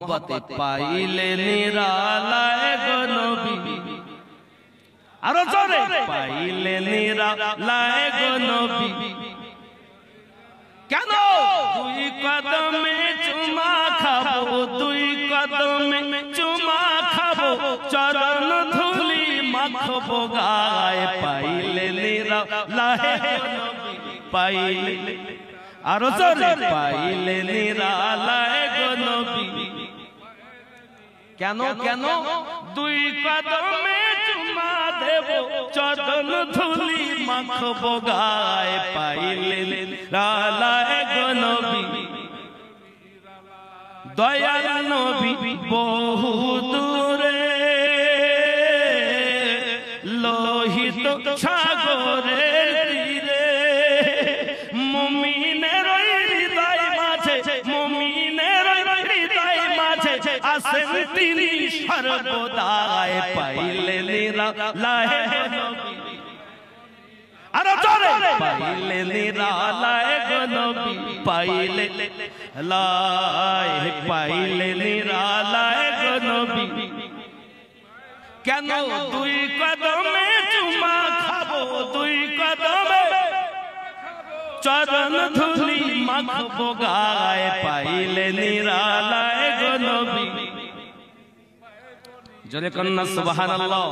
मोहब्बत पाइले निरालाए गो नबी आरो जोरे पाइले निरालाए गो नबी केन दुई कदमे चुमा खाबो दुई कदमे चुमा खाबो चरण धूली माखबो गाए पाइले निरालाए गो नबी पाइले आरो जोरे पाइले निरालाए गो नबी কেন কেন দুই কদমে চুমা দেব চরণ ধুলি মাখবো গায়ে পাইলে লালায়ে গো নবী দয়াল নবী বহু দূরে লোহিত সাগরের তীরে মুমিনের হৃদয় মাঝে মুমিনের হৃদয় মাঝে আসেন তিনি সর্বদায় পাইলে নিরালায়ে গো নবী আরে জোরে পাইলে নিরালায়ে গো নবী পাইলে লায়ে পাইলে নিরালায়ে গো নবী কেন দুই কদমে চুমা খাবো দুই কদমে চরণ ধুলি মাখবো গায়ে পাইলে নিরালায়ে গো নবী জোরে কন্না সুবহানাল্লাহ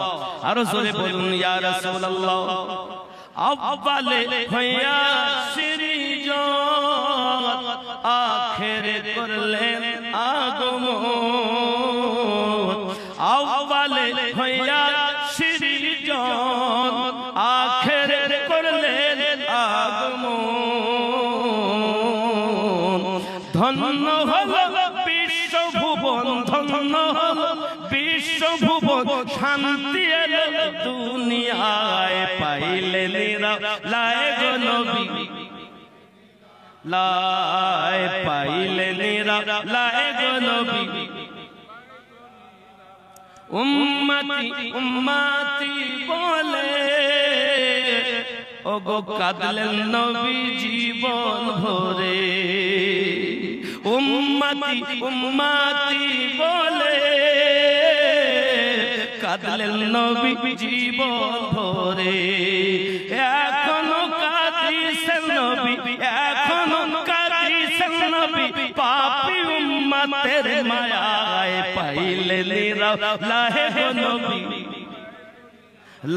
আর জোরে বলুন ইয়া রাসূলুল্লাহ আব্বালে হইয়া সৃজন আখেরে করলেন আগমন আব্বালে হইয়া সৃজন আখেরে করলেন আগমন ধন্য হলো বিশ্বভুবন ধন্য হলো বিশ্বভুবন শান্তি এলো দুনিয়ায় পাইলে নিরালায়ে গো নবী লায়ে পাইলে নিরালায়ে গো নবী উম্মতি উম্মতি বলে ওগো কাঁদলেন নবী জীবন ভরে উম্মতি উম্মতি বলে কাঁদলেন নবী জীবন ভরে এখনো কাঁদিছেন নবী এখনো কাঁদিছেন নবী পাপী উম্মতের মায়ায় পাইলে নিরালায়ে গো নবী